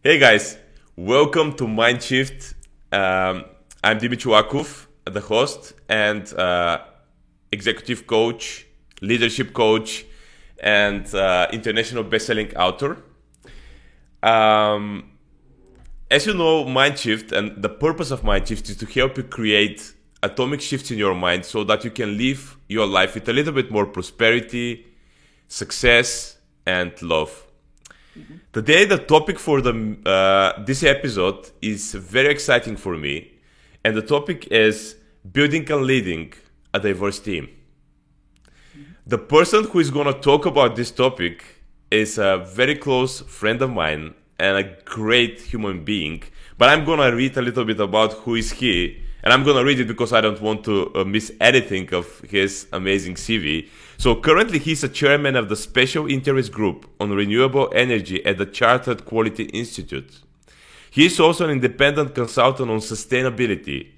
Hey guys, welcome to Mindshift. I'm Dimitri Wakuf, the host and executive coach, leadership coach, and international best-selling author. Um, as you know, Mindshift and the purpose of Mindshift is to help you create atomic shifts in your mind so that you can live your life with a little bit more prosperity, success, and love. Today, the topic for this episode is very exciting for me, and the topic is building and leading a diverse team. The person who is going to talk about this topic is a very close friend of mine and a great human being. But I'm going to read a little bit about who is he, and I'm going to read it because I don't want to miss anything of his amazing CV. So currently he's a chairman of the Special Interest Group on Renewable Energy at the Chartered Quality Institute. He is also an independent consultant on sustainability,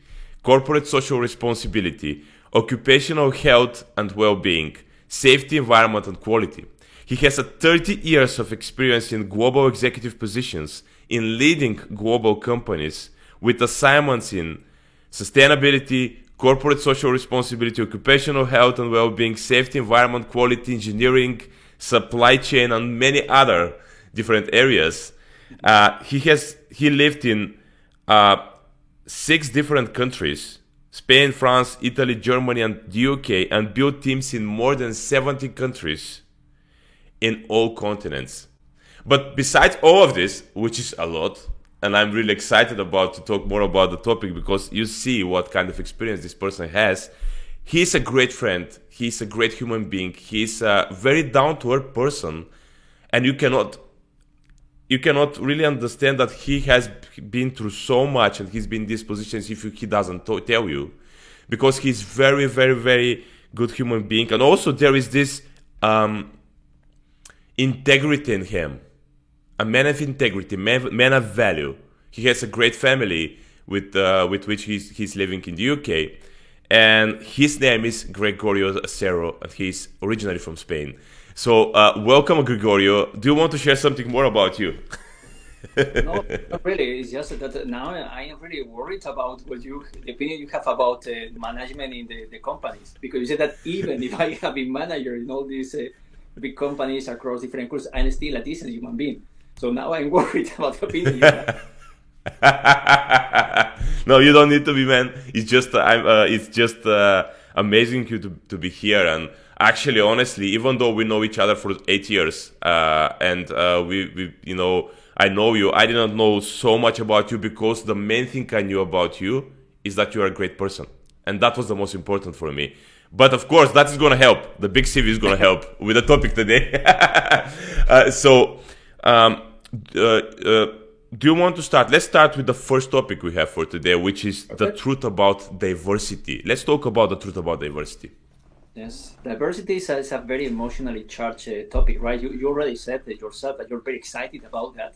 corporate social responsibility, occupational health and well-being, safety, environment, and quality. He has 30 years of experience in global executive positions in leading global companies with assignments in sustainability, corporate social responsibility, occupational health and well-being, safety, environment, quality, engineering, supply chain, and many other different areas. He lived in 6 different countries: Spain, France, Italy, Germany, and the UK, and built teams in more than 70 countries in all continents. But besides all of this, which is a lot, and I'm really excited about to talk more about the topic because you see what kind of experience this person has. He's a great friend. He's a great human being. He's a very down-to-earth person, and you cannot really understand that he has been through so much and he's been in these positions if he doesn't tell you, because he's very, very, very good human being. And also there is this integrity in him, a man of integrity, man of value. He has a great family with which he's living in the UK, and his name is Gregorio Acero, and he's originally from Spain. So welcome, Gregorio. Do you want to share something more about you? No, not really. It's just that now I am really worried about the opinion you have about management in the companies. Because you said that even if I have been manager in all these big companies across different countries, I'm still a decent human being. So now I'm worried about the opinion you have. No, you don't need to be, man. It's just amazing to be here. And actually, honestly, even though we know each other for 8 years, and I know you, I did not know so much about you because the main thing I knew about you is that you are a great person, and that was the most important for me. But of course, that is going to help. The big CV is going to help with the topic today. So. Um, uh, uh, do you want to start? Let's start with the first topic we have for today, which is the Okay. truth about diversity. Let's talk about the truth about diversity. Yes, diversity is a very emotionally charged topic, right? You already said that yourself that you're very excited about that.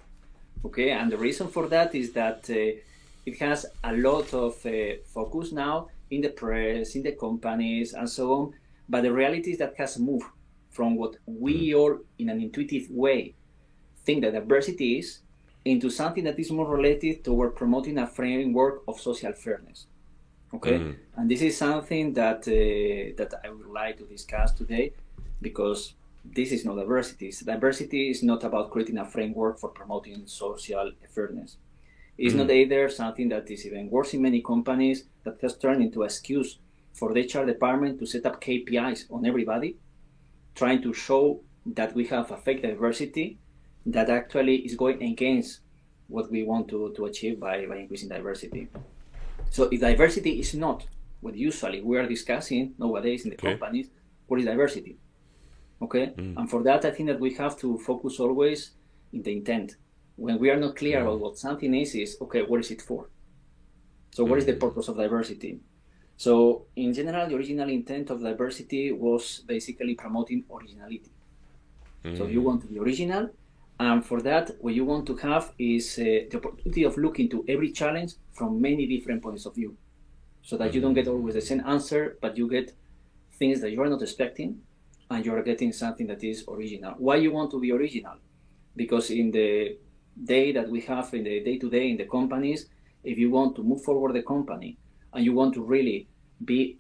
Okay, and the reason for that is that it has a lot of focus now in the press, in the companies, and so on. But the reality is that has moved from what we all, in an intuitive way, think that diversity is into something that is more related toward promoting a framework of social fairness. Okay, and this is something that I would like to discuss today, because this is not diversity. Diversity is not about creating a framework for promoting social fairness. It's not either something that is even worse in many companies, that has turned into an excuse for the HR department to set up KPIs on everybody, trying to show that we have a fake diversity that actually is going against what we want to achieve by increasing diversity. So if diversity is not what usually we are discussing nowadays in the Okay. companies, what is diversity? Okay, and for that I think that we have to focus always in the intent. When we are not clear about what something is okay, what is it for? So what is the purpose of diversity? So in general, the original intent of diversity was basically promoting originality. So you want to be original, and for that, what you want to have is the opportunity of looking to every challenge from many different points of view, so that you don't get always the same answer, but you get things that you are not expecting, and you are getting something that is original. Why you want to be original? Because in the day that we have in the day to day in the companies, if you want to move forward the company and you want to really be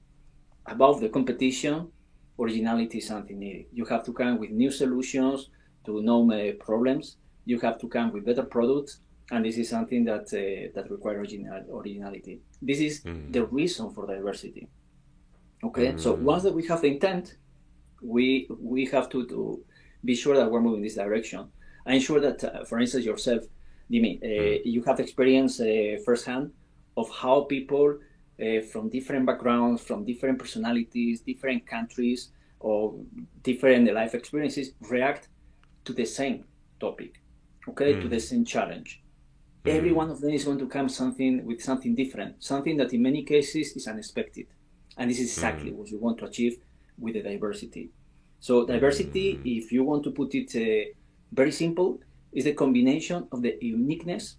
above the competition, originality is something needed. You have to come with new solutions to known problems. You have to come with better products, and this is something that that requires originality. This is the reason for diversity. Okay, so once that we have the intent, we have to be sure that we're moving this direction. I'm sure that, for instance, yourself, Dimi, you have experience firsthand of how people from different backgrounds, from different personalities, different countries, or different life experiences react to the same topic, okay, to the same challenge. Every one of them is going to come with something different, something that in many cases is unexpected. And this is exactly what you want to achieve with the diversity. So diversity, if you want to put it very simple, is the combination of the uniqueness,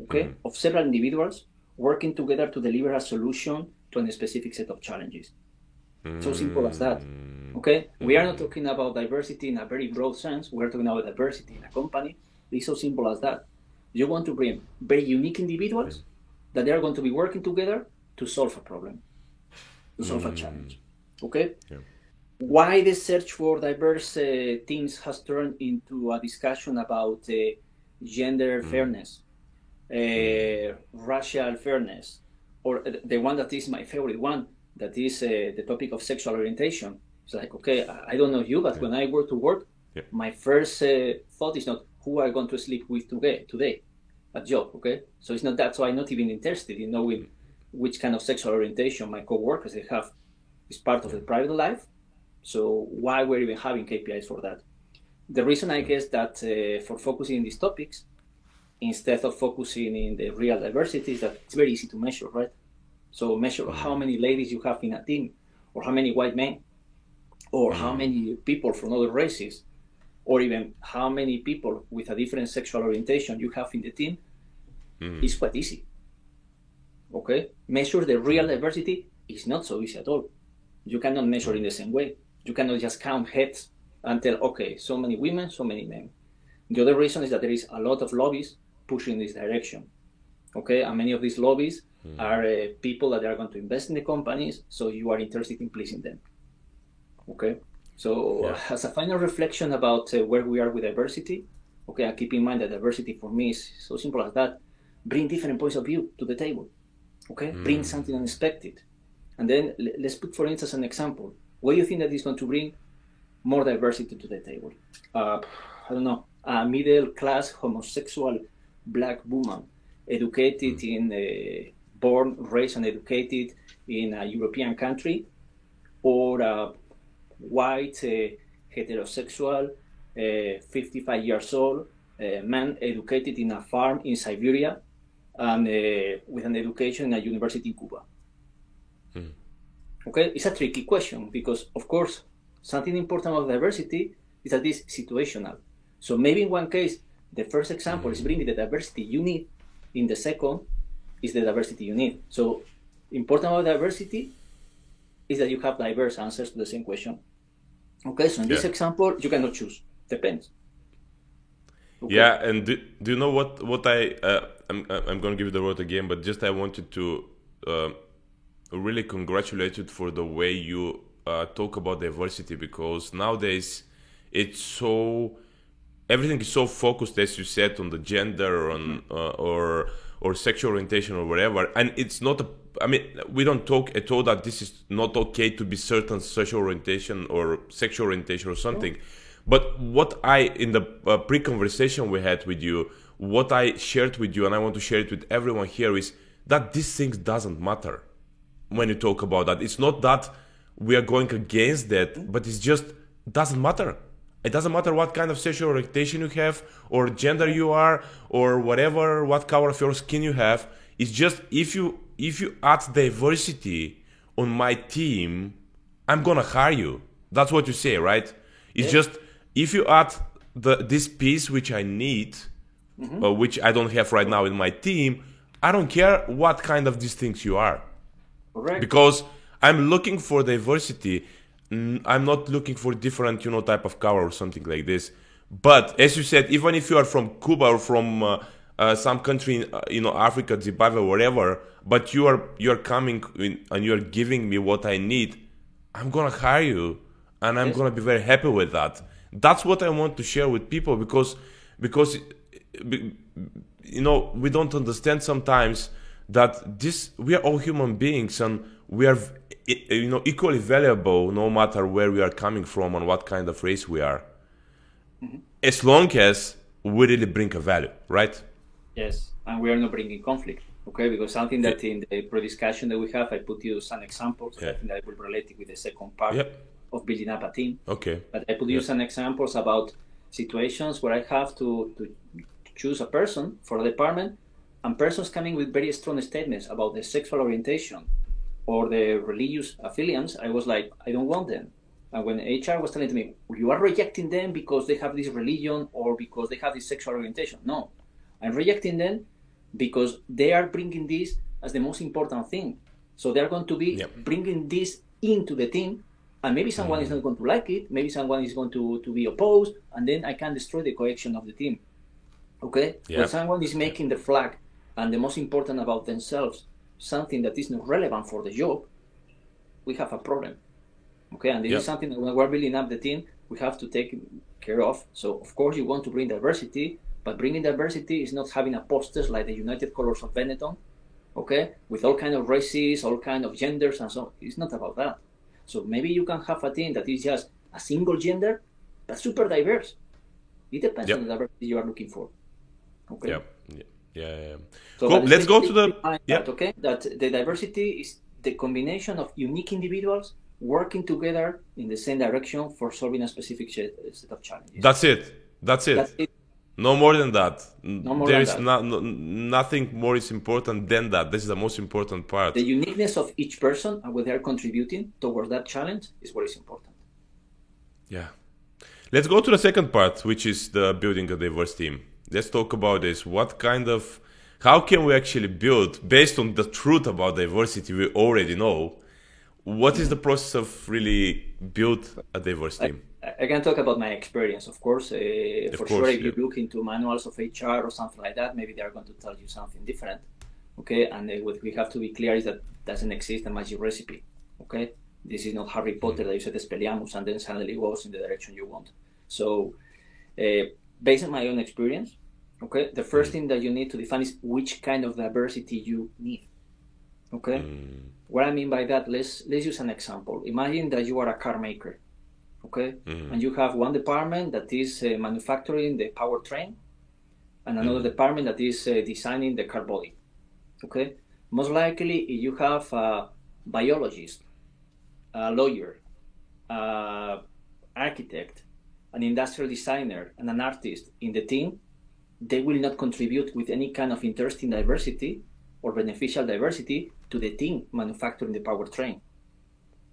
okay, of several individuals working together to deliver a solution to a specific set of challenges. So simple as that. Okay, we are not talking about diversity in a very broad sense. We're talking about diversity in a company. It's so simple as that. You want to bring very unique individuals that they are going to be working together to solve a problem, to solve a challenge. Okay. Yeah. Why the search for diverse teams has turned into a discussion about gender fairness, racial fairness, or the one that is my favorite one, that is the topic of sexual orientation. It's like, okay, I don't know you, but when I go to work, my first thought is not who I'm going to sleep with today at job, okay? So it's not that, so I'm not even interested in knowing which kind of sexual orientation my co-workers they have. It's part of the private life. So why we're even having KPIs for that? The reason, I guess, that for focusing on these topics, instead of focusing in the real diversity, is that it's very easy to measure, right? So measure how many ladies you have in a team, or how many white men, or how many people from other races, or even how many people with a different sexual orientation you have in the team. It's quite easy. Okay? Measure the real diversity is not so easy at all. You cannot measure in the same way. You cannot just count heads and tell, okay, so many women, so many men. The other reason is that there is a lot of lobbies pushing this direction. Okay, and many of these lobbies are people that are going to invest in the companies, so you are interested in pleasing them. Okay, so as a final reflection about where we are with diversity, okay, and keep in mind that diversity for me is so simple as that. Bring different points of view to the table. Okay, bring something unexpected. And then let's put, for instance, an example. What do you think that is going to bring more diversity to the table? I don't know, a middle-class homosexual black woman, educated born, raised, and educated in a European country, or a white, heterosexual, 55 years old man educated in a farm in Siberia and with an education in a university in Cuba. Okay, it's a tricky question because, of course, something important about diversity is that it's situational. So maybe in one case, the first example is bringing the diversity you need. In the second, is the diversity you need. So important about diversity is that you have diverse answers to the same question. Okay, so in this example, you cannot choose. Depends. Okay. Yeah, and do you know what I'm going to give you the word again, but just I wanted to really congratulate you for the way you talk about diversity, because nowadays it's so, everything is so focused, as you said, on the gender or sexual orientation or whatever, and it's not I mean, we don't talk at all that this is not okay to be certain sexual orientation or sexual orientation or something. But what in the pre-conversation we had with you, what I shared with you, and I want to share it with everyone here, is that these things doesn't matter when you talk about that. It's not that we are going against that, but it's just doesn't matter. It doesn't matter what kind of sexual orientation you have, or gender you are, or whatever, what color of your skin you have. It's just if you add diversity on my team, I'm gonna hire you. That's what you say, right? It's just if you add this piece which I need, which I don't have right now in my team, I don't care what kind of these things you are. Correct. Because I'm looking for diversity. I'm not looking for different, type of color or something like this. But as you said, even if you are from Cuba or from some country in Africa, Zimbabwe, wherever, but you're coming in, and you're giving me what I need, I'm gonna hire you, and I'm gonna be very happy with that. That's what I want to share with people, because we don't understand sometimes that we are all human beings, and we are equally valuable no matter where we are coming from and what kind of race we are, as long as we really bring a value, right? Yes, and we are not bringing conflict, okay? Because something that in the pre-discussion that we have, I put you some examples. I think that I will relate it with the second part of building up a team. Okay. But I put you some examples about situations where I have to choose a person for a department, and persons coming with very strong statements about the sexual orientation or the religious affiliates. I was like, I don't want them. And when HR was telling me, you are rejecting them because they have this religion or because they have this sexual orientation. No, I'm rejecting them because they are bringing this as the most important thing. So they're going to be bringing this into the team, and maybe someone is not going to like it. Maybe someone is going to be opposed, and then I can destroy the cohesion of the team. Okay? When someone is making the flag and the most important about themselves, something that is not relevant for the job, we have a problem. Okay, and this is something that when we're building up the team, we have to take care of. So, of course, you want to bring diversity, but bringing diversity is not having a posters like the United Colors of Benetton, okay, with all kind of races, all kind of genders, and so on. It's not about that. So maybe you can have a team that is just a single gender, but super diverse. It depends on the diversity you are looking for. Okay. Yeah. So cool. Let's go to the okay. That the diversity is the combination of unique individuals working together in the same direction for solving a specific set of challenges. That's it. No more than that. There is nothing more is important than that. This is the most important part. The uniqueness of each person and what they are contributing towards that challenge is what is important. Yeah. Let's go to the second part, which is the building a diverse team. Let's talk about this. How can we actually build, based on the truth about diversity we already know, what is the process of really build a diverse team? I can talk about my experience, of course. Sure, if you look into manuals of HR or something like that, maybe they are going to tell you something different. Okay, and what we have to be clear is that doesn't exist a magic recipe. Okay, this is not Harry Potter that you said Expelliarmus and then suddenly goes in the direction you want. So, based on my own experience, okay, the first thing that you need to define is which kind of diversity you need. Okay. What I mean by that, let's use an example. Imagine that you are a car maker, okay? And you have one department that is manufacturing the powertrain and another department that is designing the car body, okay? Most likely, if you have a biologist, a lawyer, architect, an industrial designer, and an artist in the team, they will not contribute with any kind of interesting diversity or beneficial diversity to the team manufacturing the powertrain.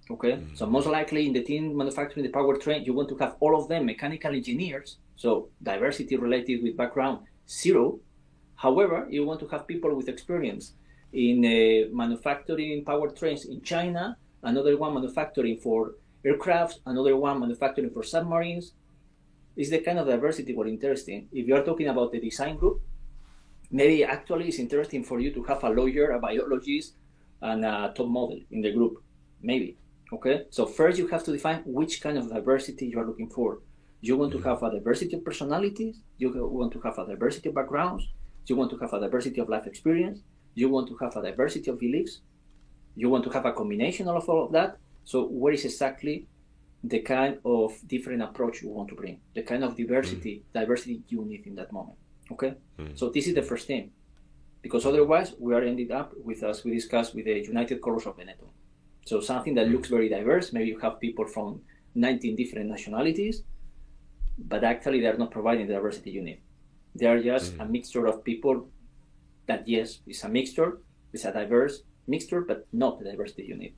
Okay, so most likely in the team manufacturing the powertrain, you want to have all of them mechanical engineers, so diversity related with background, 0. However, you want to have people with experience in manufacturing powertrains in China, another one manufacturing for aircrafts, another one manufacturing for submarines. It's the kind of diversity we're interested in. If you are talking about the design group, maybe actually it's interesting for you to have a lawyer, a biologist, and a top model in the group. Maybe. Okay? So first you have to define which kind of diversity you are looking for. You want to have a diversity of personalities. You want to have a diversity of backgrounds. You want to have a diversity of life experience. You want to have a diversity of beliefs. You want to have a combination of all of that. So what is exactly the kind of different approach you want to bring? The kind of diversity you need in that moment. Okay? So this is the first thing. Because otherwise, we are ended up with, as we discussed, with the United Colors of Benetton. So something that looks very diverse. Maybe you have people from 19 different nationalities, but actually they're not providing the diversity you need. They are just a mixture of people that, yes, it's a mixture, it's a diverse mixture, but not the diversity you need.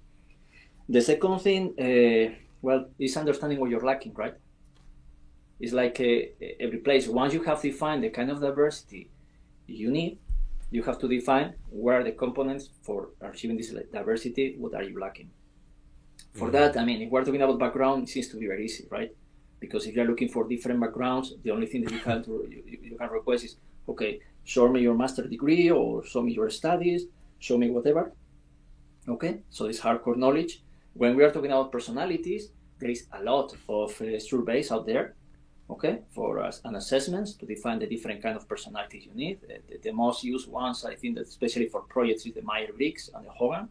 The second thing, is understanding what you're lacking, right? It's like every place. Once you have defined the kind of diversity you need, you have to define where are the components for achieving this diversity, what are you lacking. For that, I mean, if we're talking about background, it seems to be very easy, right? Because if you're looking for different backgrounds, the only thing that you can request is, okay, show me your master's degree or show me your studies, show me whatever. Okay, so it's hardcore knowledge. When we are talking about personalities, there is a lot of surveys out there, okay, for an assessments to define the different kind of personalities you need. The most used ones, I think, that especially for projects, is the Myers-Briggs and the Hogan.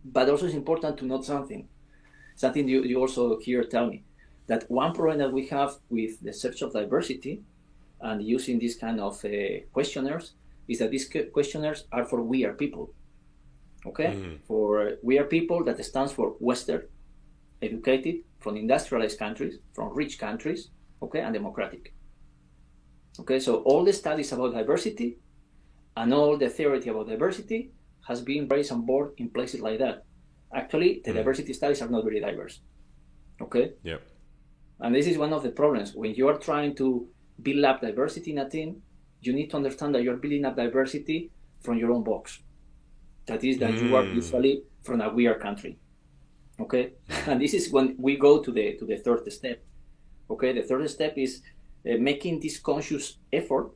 But also it's important to note something you also here tell me, that one problem that we have with the search of diversity and using these kind of questionnaires is that these questionnaires are for we are people. Okay, for we are people, that stands for Western, educated, from industrialized countries, from rich countries, okay, and democratic. Okay, so all the studies about diversity and all the theory about diversity has been raised on board in places like that. Actually, the diversity studies are not very diverse. Okay? Yeah. And this is one of the problems. When you are trying to build up diversity in a team, you need to understand that you're building up diversity from your own box. That is that you are usually from a weird country. Okay? And this is when we go to the third step. Okay? The third step is making this conscious effort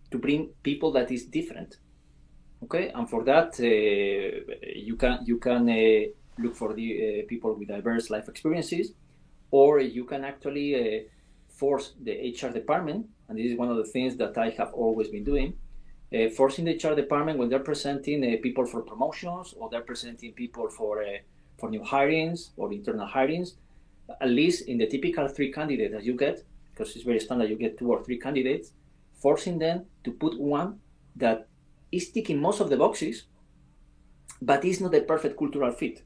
to bring people that is different. Okay, and for that you can look for the people with diverse life experiences, or you can actually force the HR department, and this is one of the things that I have always been doing, forcing the HR department when they're presenting people for promotions, or they're presenting people for new hirings or internal hirings, at least in the typical 3 candidates that you get, because it's very standard, you get 2 or 3 candidates, forcing them to put one that is ticking most of the boxes, but is not a perfect cultural fit.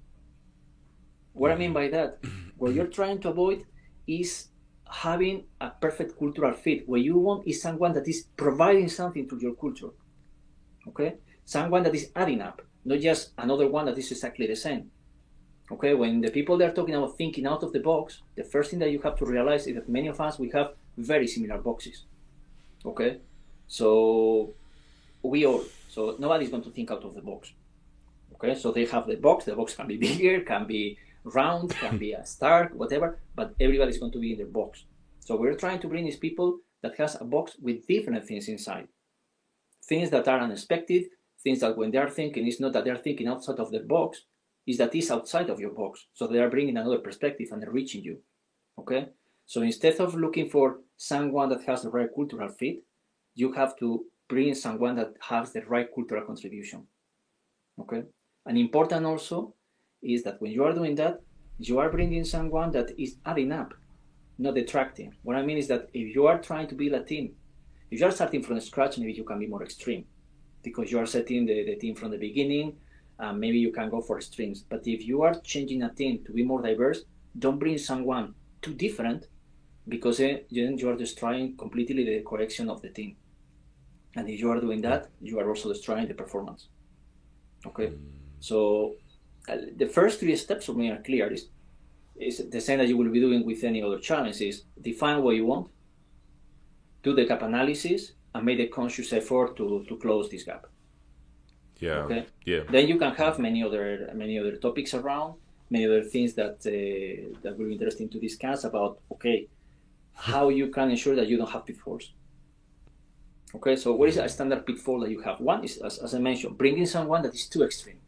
What I mean by that, what you're trying to avoid is having a perfect cultural fit. What you want is someone that is providing something to your culture. Okay? Someone that is adding up, not just another one that is exactly the same. Okay? When the people that are talking about thinking out of the box, the first thing that you have to realize is that many of us, we have very similar boxes. Okay? So nobody's going to think out of the box. Okay, so they have the box can be bigger, can be round, can be a star, whatever, but everybody's going to be in their box. So we're trying to bring these people that has a box with different things inside. Things that are unexpected, things that when they're thinking, it's not that they're thinking outside of their box, is that it's outside of your box. So they are bringing another perspective and they're reaching you. Okay, so instead of looking for someone that has the right cultural fit, you have to bring someone that has the right cultural contribution. Okay? And important also is that when you are doing that, you are bringing someone that is adding up, not detracting. What I mean is that if you are trying to build a team, if you are starting from scratch, maybe you can be more extreme because you are setting the team from the beginning, maybe you can go for extremes. But if you are changing a team to be more diverse, don't bring someone too different because then you are destroying completely the correction of the team. And if you are doing that, you are also destroying the performance. Okay? So the first 3 steps for me are clear. Is the same that you will be doing with any other challenge. Is define what you want, do the gap analysis, and make the conscious effort to close this gap. Yeah. Okay? Yeah. Then you can have many other topics around, many other things that will be interesting to discuss about, okay, how you can ensure that you don't have pitfalls. Okay, so what is a standard pitfall that you have? One is, as I mentioned, bringing someone that is too extreme.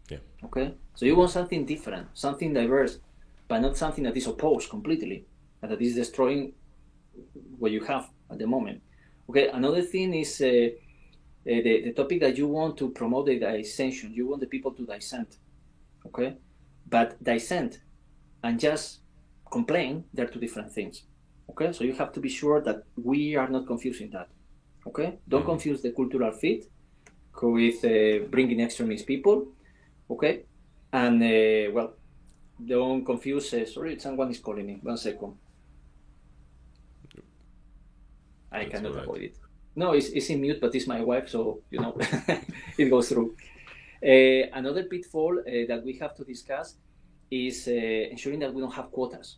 Yeah. Okay, so you want something different, something diverse, but not something that is opposed completely, and that is destroying what you have at the moment. Okay, another thing is the topic that you want to promote the dissension. You want the people to dissent. Okay, but dissent and just complain, they're 2 different things. Okay, so you have to be sure that we are not confusing that. Okay, don't confuse the cultural fit with bringing extremist people. Okay, and don't confuse. Sorry, someone is calling me. 1 second. I cannot avoid it. No, it's in mute, but it's my wife, so it goes through. Another pitfall that we have to discuss is ensuring that we don't have quotas.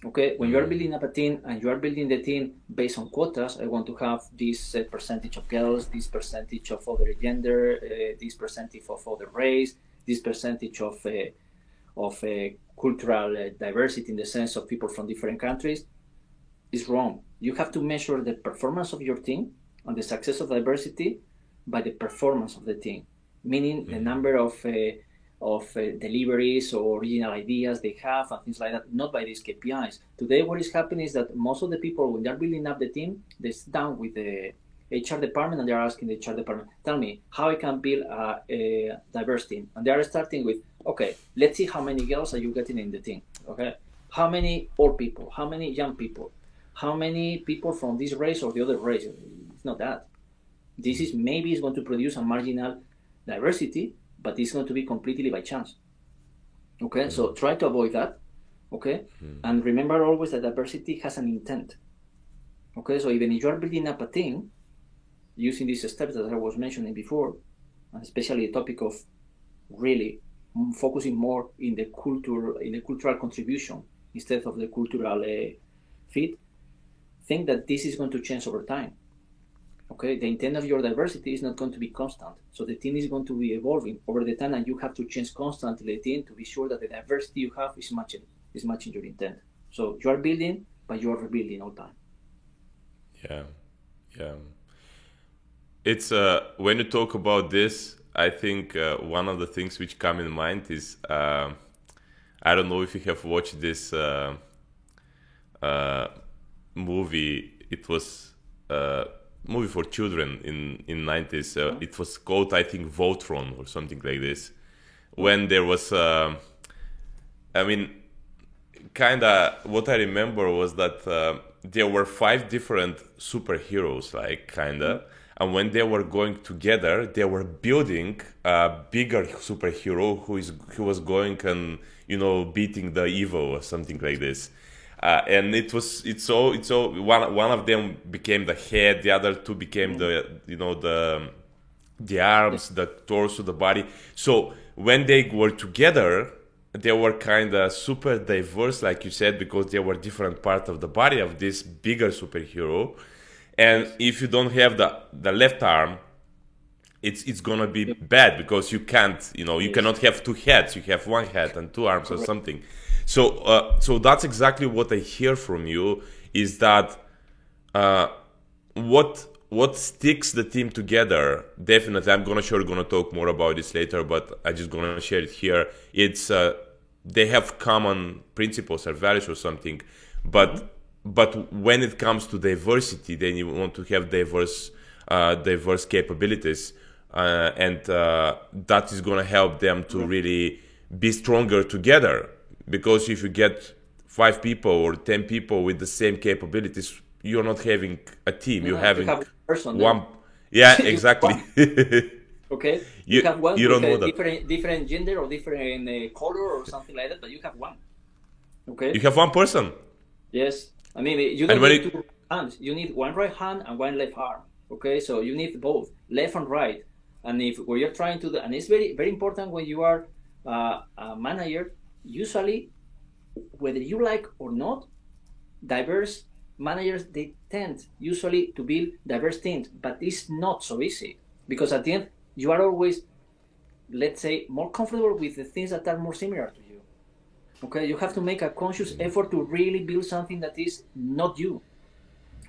Okay, when you are building up a team and you are building the team based on quotas, I want to have this percentage of girls, this percentage of other gender, this percentage of other race, this percentage of cultural diversity in the sense of people from different countries is wrong. You have to measure the performance of your team and the success of diversity by the performance of the team, meaning the number of deliveries or original ideas they have and things like that, not by these KPIs. Today, what is happening is that most of the people, when they're building up the team, they sit down with the HR department and they're asking the HR department, tell me how I can build a diverse team. And they are starting with, okay, let's see how many girls are you getting in the team, okay? How many old people, how many young people, how many people from this race or the other race? It's not that. This is maybe it's going to produce a marginal diversity, but it's going to be completely by chance. Okay, so try to avoid that. Okay, and remember always that diversity has an intent. Okay, so even if you are building up a team using these steps that I was mentioning before, and especially the topic of really focusing more in the cultural contribution instead of the cultural fit, think that this is going to change over time. Okay, the intent of your diversity is not going to be constant. So the team is going to be evolving over the time, and you have to change constantly the team to be sure that the diversity you have is matching your intent. So you are building, but you are rebuilding all the time. Yeah. It's when you talk about this, I think one of the things which come in mind is I don't know if you have watched this movie. It was movie for children in 90s. It was called, I think, Voltron or something like this. When there was, I mean, kind of what I remember was that there were 5 different superheroes, like kind of, and when they were going together, they were building a bigger superhero who was going and beating the evil or something like this. And it's all one of them became the head, the other 2 became the arms, the torso, the body. So when they were together, they were kind of super diverse, like you said, because they were different parts of the body of this bigger superhero. And if you don't have the left arm, it's gonna be bad because you can't, you cannot have 2 heads. You have 1 head and 2 arms or something. So that's exactly what I hear from you, is that what sticks the team together. Definitely, I'm gonna talk more about this later, but I just gonna share it here. It's they have common principles or values or something, but when it comes to diversity, then you want to have diverse capabilities, and that is gonna help them to really be stronger together. Because if you get 5 people or 10 people with the same capabilities, you're not having a team. You're having one. Yeah, exactly. Okay. You have one with a different gender or different color or something like that, but you have one. Okay. You have one person. Yes. I mean, you don't need 2 hands. You need 1 right hand and 1 left arm. Okay. So you need both, left and right. And if what you're trying to do, and it's very, very important when you are a manager. Usually, whether you like or not, diverse managers, they tend usually to build diverse teams, but it's not so easy, because at the end you are always, let's say, more comfortable with the things that are more similar to you. Okay, you have to make a conscious effort to really build something that is not you.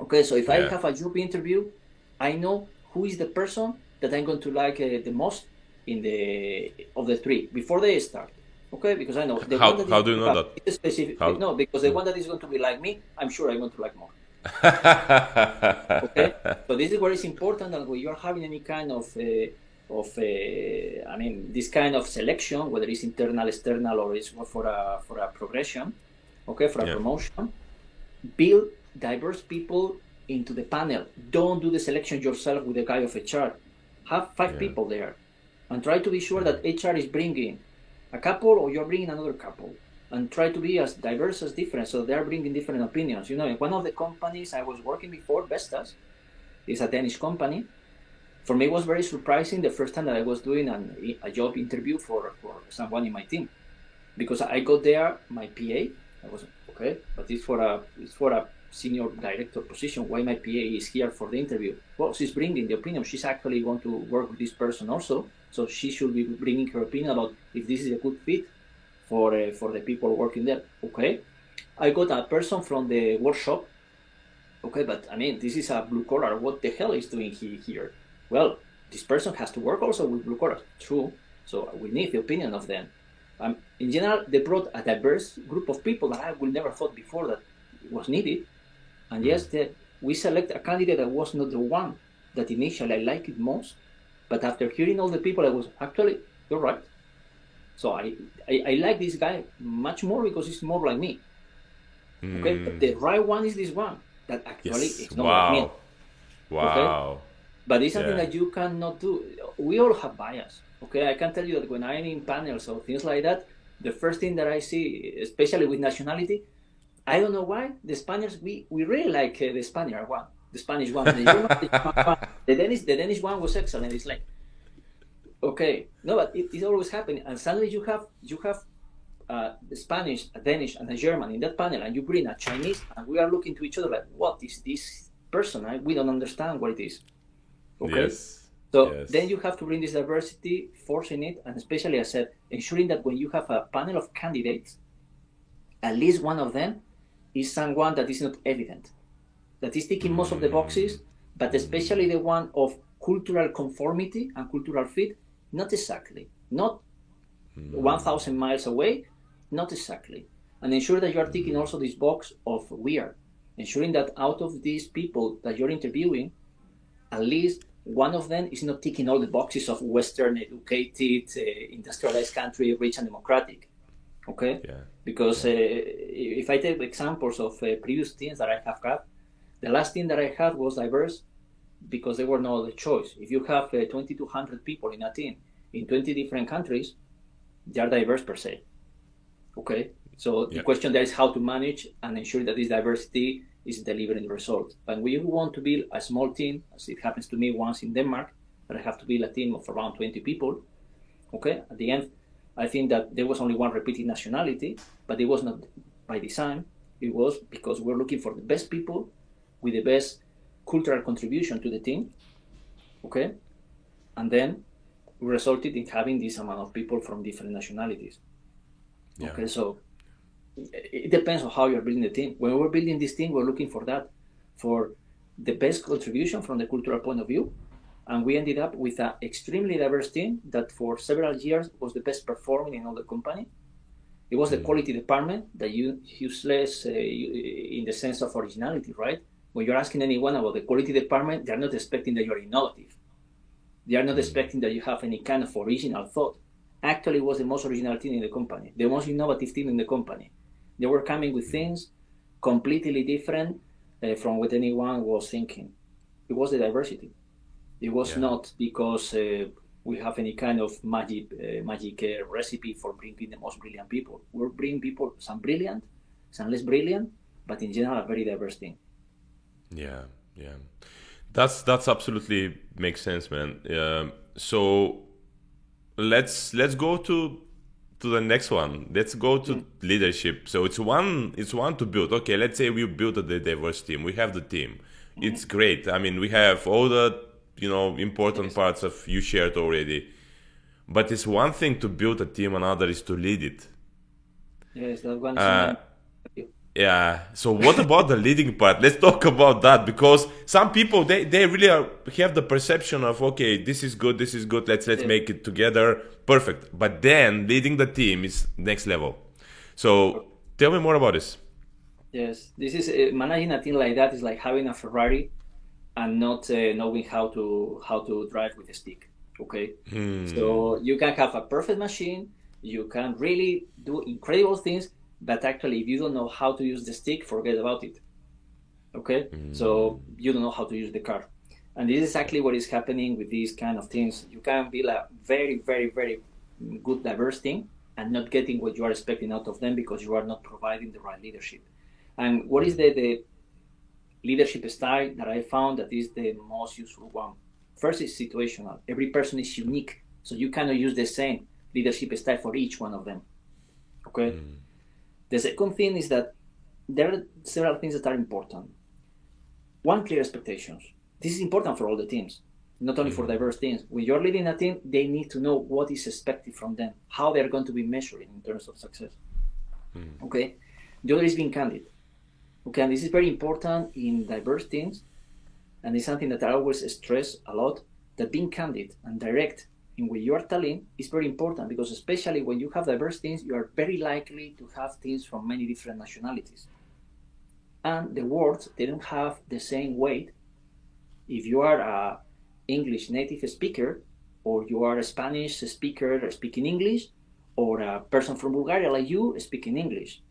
Okay, so if I have a job interview, I know who is the person that I'm going to like the most of the 3 before they start. Okay, because I know the how do you know that? Specific. No, because the one that is going to be like me, I'm sure I'm going to like more. Okay, so this is where it's important that when you're having any kind of this kind of selection, whether it's internal, external, or it's for a progression, okay, for a promotion, build diverse people into the panel. Don't do the selection yourself with the guy of HR. Have 5 people there, and try to be sure that HR is bringing a couple or you're bringing another couple, and try to be as diverse as different, so they're bringing different opinions. In one of the companies I was working before, Vestas, is a Danish company. For me, it was very surprising the first time that I was doing a job interview for someone in my team, because I got there, my PA, I was okay, but it's for a senior director position. Why my PA is here for the interview? Well, she's bringing the opinion. She's actually going to work with this person also, so she should be bringing her opinion about if this is a good fit for the people working there. Okay, I got a person from the workshop. Okay, but I mean, this is a blue collar. What the hell is doing here? Well, this person has to work also with blue collars. True. So we need the opinion of them. In general, they brought a diverse group of people that I would never thought before that was needed. And yes, we select a candidate that was not the one that initially I liked it most. But after hearing all the people, I was actually, you're right. So I like this guy much more because he's more like me. Okay, but the right one is this one that actually is not like me. Wow. Okay? But it's something that you cannot do. We all have bias. Okay, I can tell you that when I'm in panels or things like that, the first thing that I see, especially with nationality, I don't know why, the Spaniards, we really like the Spaniard one, the Spanish one, the German, one. The Danish one was excellent. It's like, okay, no, but it's always happening. And suddenly you have the Spanish, a Danish, and a German in that panel, and you bring a Chinese, and we are looking to each other like, what is this person? We don't understand what it is. Okay. Yes. So then you have to bring this diversity, forcing it, and especially, as I said, ensuring that when you have a panel of candidates, at least one of them is someone that is not evident, that is ticking most of the boxes, but especially the one of cultural conformity and cultural fit, not exactly, not 1,000 miles away, not exactly. And ensure that you are ticking also this box of weird, ensuring that out of these people that you're interviewing, at least one of them is not ticking all the boxes of Western educated, industrialized country, rich and democratic. Okay? Yeah. Because if I take examples of previous teams that I have had, the last team that I had was diverse because there were no other choice. If you have 2,200 people in a team in 20 different countries, they are diverse per se. Okay? So the question there is how to manage and ensure that this diversity is delivering results. But when you want to build a small team, as it happens to me once in Denmark, that I have to build a team of around 20 people, okay? At the end, I think that there was only one repeating nationality, but it was not by design. It was because we're looking for the best people with the best cultural contribution to the team, okay? And then it resulted in having this amount of people from different nationalities. Yeah. Okay, so it depends on how you're building the team. When we're building this team, we're looking for that, for the best contribution from the cultural point of view. And we ended up with an extremely diverse team that for several years was the best performing in all the company. It was the quality department that useless in the sense of originality, right? When you're asking anyone about the quality department, they're not expecting that you're innovative. They are not expecting that you have any kind of original thought. Actually, it was the most original team in the company, the most innovative team in the company. They were coming with things completely different from what anyone was thinking. It was the diversity. It was not because we have any kind of magic recipe for bringing the most brilliant people. We're bringing people, some brilliant, some less brilliant, but in general, a very diverse team. Yeah. That's absolutely makes sense, man. So let's go to the next one. Let's go to leadership. So it's one to build. Okay, let's say we built the diverse team. We have the team. It's great. I mean, we have all the important parts of you shared already. But it's one thing to build a team, another is to lead it. Yes, that one. Yeah. So what about the leading part? Let's talk about that, because some people they really have the perception of, okay, this is good. Let's make it together. Perfect. But then leading the team is next level. So tell me more about this. Yes, this is managing a team like that is like having a Ferrari and not knowing how to drive with a stick. Okay. So you can have a perfect machine. You can really do incredible things. But actually, if you don't know how to use the stick, forget about it. Okay? So you don't know how to use the car. And this is exactly what is happening with these kind of things. You can build a very, very, very good diverse team and not getting what you are expecting out of them because you are not providing the right leadership. And what is the leadership style that I found that is the most useful one? First is situational. Every person is unique. So you cannot use the same leadership style for each one of them. Okay? The second thing is that there are several things that are important. One, clear expectations. This is important for all the teams. not only for diverse teams. When you're leading a team, they need to know what is expected from them, how they're going to be measured in terms of success. Okay. The other is being candid. Okay, and this is very important in diverse teams, and it's something that I always stress a lot, that being candid and direct in what you are telling is very important, because especially when you have diverse teams, you are very likely to have teams from many different nationalities. And the words, they don't have the same weight if you are a English native speaker, or you are a Spanish speaker speaking English, or a person from Bulgaria like you speaking English.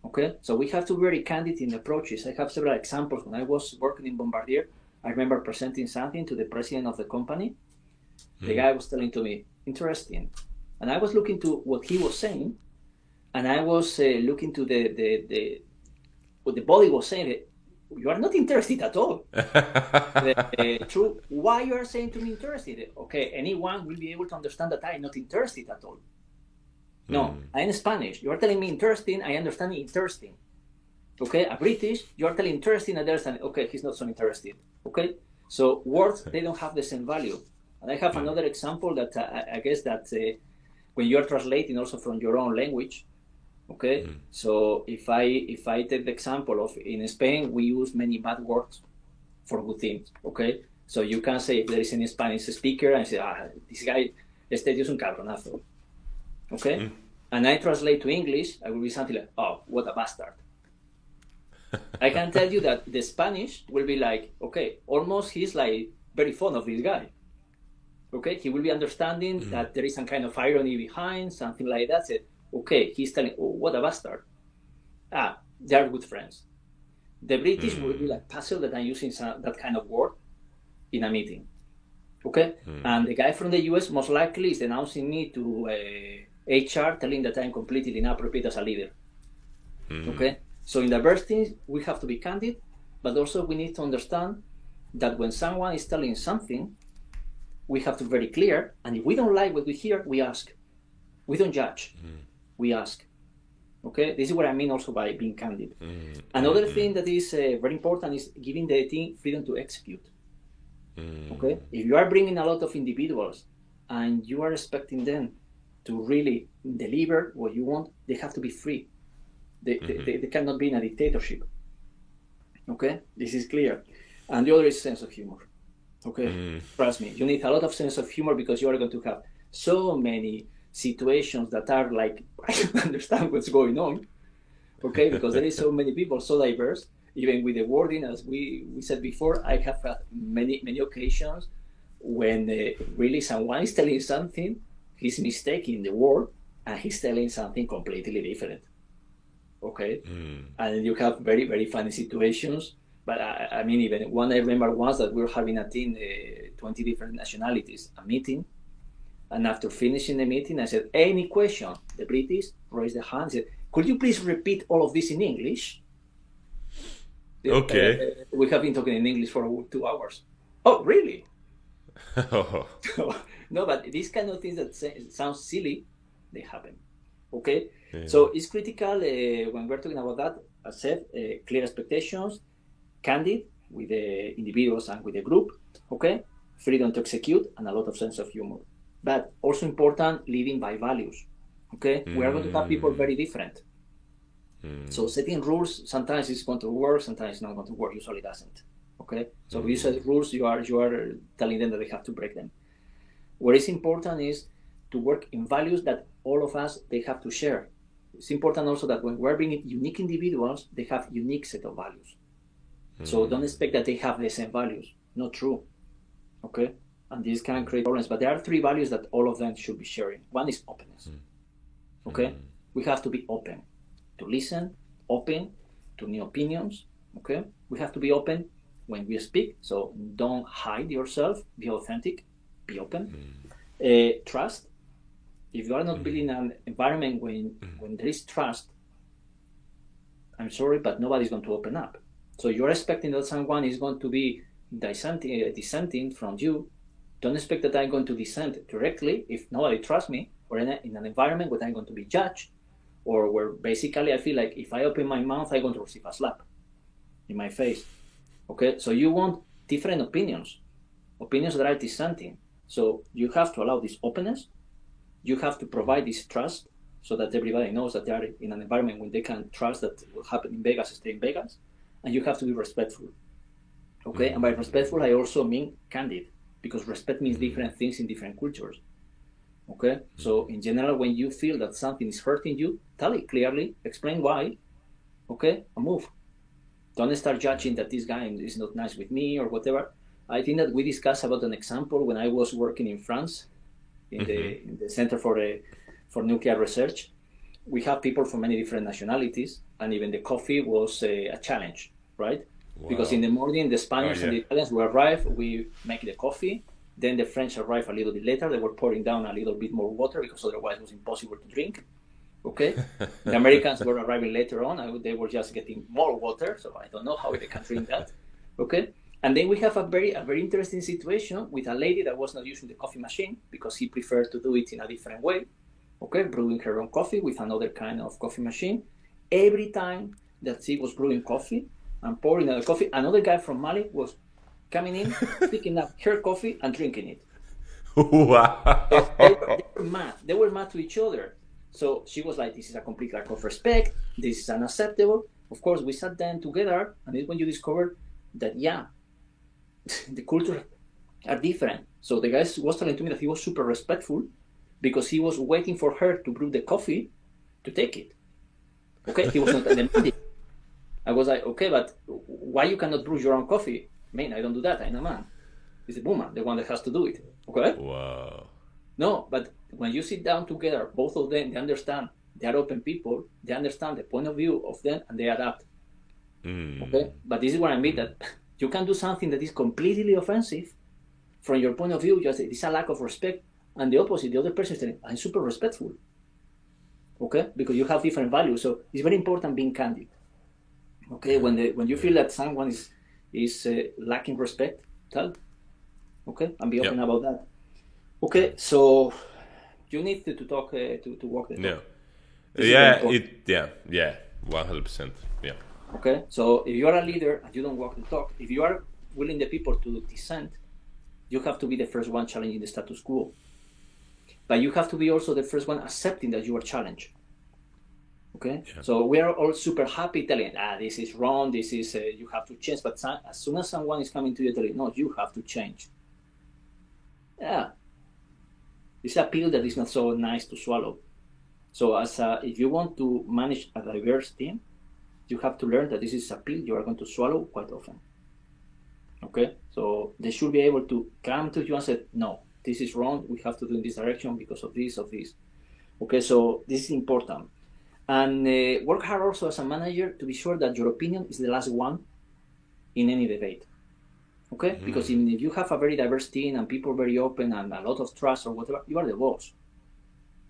Okay, so we have to be very candid in approaches. I have several examples. When I was working in Bombardier, I remember presenting something to the president of the company. The guy was telling to me, interesting. And I was looking to what he was saying, and I was looking to what the body was saying. You are not interested at all. True. Why you are saying to me interested? Okay, anyone will be able to understand that I'm not interested at all. No, I'm Spanish. You are telling me interesting, I understand interesting. Okay, a British, you are telling interesting, I understand. Okay, he's not so interested. Okay, so words, they don't have the same value. And I have another example that I guess that when you are translating also from your own language. Okay, so if I take the example of in Spain, we use many bad words for good things. Okay, so you can say if there is any Spanish speaker and say, this guy, este tío es un cabronazo. Okay, and I translate to English, I will be something like, oh, what a bastard. I can tell you that the Spanish will be like, okay, almost he's like very fond of this guy. Okay, he will be understanding that there is some kind of irony behind, something like that. Say, okay, he's telling, oh, what a bastard. They are good friends. The British will be like puzzled that I'm using that kind of word in a meeting. Okay, and the guy from the US most likely is denouncing me to HR, telling that I'm completely inappropriate as a leader. Okay, so in diversity, we have to be candid, but also we need to understand that when someone is telling something, we have to be very clear, and if we don't like what we hear, we ask. We don't judge, we ask. Okay, this is what I mean also by being candid. Another thing that is very important is giving the team freedom to execute. Okay, if you are bringing a lot of individuals and you are expecting them to really deliver what you want, they have to be free. They cannot be in a dictatorship. Okay, this is clear. And the other is sense of humor. Okay, trust me, you need a lot of sense of humor, because you are going to have so many situations that are like, I don't understand what's going on. Okay, because there is so many people, so diverse. Even with the wording, as we said before, I have had many occasions when really someone is telling something, he's mistaking the word, and he's telling something completely different. Okay, and you have very, very funny situations. But I mean, even one I remember once that we were having a team, 20 different nationalities, a meeting. And after finishing the meeting, I said, any question? The British raised their hand and said, could you please repeat all of this in English? Okay. We have been talking in English for 2 hours. Oh, really? No, but these kind of things that sound silly, they happen. Okay? Yeah. So it's critical when we're talking about that, as I said, clear expectations, candid with the individuals and with the group, okay? Freedom to execute, and a lot of sense of humor. But also important, leading by values, okay? We are going to have people very different. So setting rules, sometimes it's going to work, sometimes it's not going to work, usually doesn't, okay? So if you set rules, you are telling them that they have to break them. What is important is to work in values that all of us, they have to share. It's important also that when we're bringing unique individuals, they have unique set of values. So don't expect that they have the same values. Not true. Okay? And this can create problems. But there are 3 values that all of them should be sharing. One is openness. Okay? We have to be open to listen, open to new opinions. Okay? We have to be open when we speak. So don't hide yourself. Be authentic. Be open. Trust. If you are not building an environment when there is trust, I'm sorry, but nobody's going to open up. So you're expecting that someone is going to be dissenting from you. Don't expect that I'm going to dissent directly if nobody trusts me, or in an environment where I'm going to be judged, or where basically I feel like if I open my mouth, I'm going to receive a slap in my face. Okay, so you want different opinions opinions drive dissenting. So you have to allow this openness. You have to provide this trust so that everybody knows that they are in an environment when they can trust that what happened in Vegas stay in Vegas. And you have to be respectful. Okay, and by respectful, I also mean candid, because respect means different things in different cultures. Okay, so in general, when you feel that something is hurting you, tell it clearly, explain why, okay, and move. Don't start judging that this guy is not nice with me or whatever. I think that we discussed about an example when I was working in France, in the Center for Nuclear Research. We have people from many different nationalities, and even the coffee was a challenge, right? Wow. Because in the morning, the Spaniards and the Italians will arrive, we make the coffee. Then the French arrive a little bit later. They were pouring down a little bit more water because otherwise it was impossible to drink. Okay. The Americans were arriving later on. They were just getting more water. So I don't know how they can drink that. Okay. And then we have a very interesting situation with a lady that was not using the coffee machine because he preferred to do it in a different way. Okay. Brewing her own coffee with another kind of coffee machine. Every time that she was brewing coffee and pouring out the coffee, another guy from Mali was coming in, picking up her coffee and drinking it. Wow. They were mad. They were mad to each other. So she was like, this is a complete lack of respect. This is unacceptable. Of course, we sat down together, and it's when you discover that, yeah, the cultures are different. So the guy was telling to me that he was super respectful because he was waiting for her to brew the coffee to take it. Okay, he was not demanding. I was like, okay, but why you cannot brew your own coffee? Man, I don't do that. I'm a man. It's the woman, the one that has to do it. Okay? Wow. No, but when you sit down together, both of them, they understand. They are open people. They understand the point of view of them, and they adapt. Okay? But this is what I mean, that you can do something that is completely offensive. From your point of view, just it's a lack of respect. And the opposite, the other person is saying, I'm super respectful. Okay? Because you have different values. So it's very important being candid. Okay? When you feel that someone is lacking respect, tell. Okay? And be open about that. Okay, so you need to talk to walk the talk. Yeah, 100%. Yeah. Okay, so if you are a leader and you don't walk the talk, if you are willing the people to dissent, you have to be the first one challenging the status quo. But you have to be also the first one accepting that you are challenged. Okay, so we are all super happy telling, this is wrong, this is, you have to change. But as soon as someone is coming to you telling, no, you have to change. Yeah. It's a pill that is not so nice to swallow. So if you want to manage a diverse team, you have to learn that this is a pill you are going to swallow quite often. Okay? So they should be able to come to you and say, no, this is wrong. We have to do in this direction because of this. Okay, so this is important. And work hard also as a manager to be sure that your opinion is the last one in any debate. Okay? Because even if you have a very diverse team and people very open and a lot of trust or whatever, you are the boss.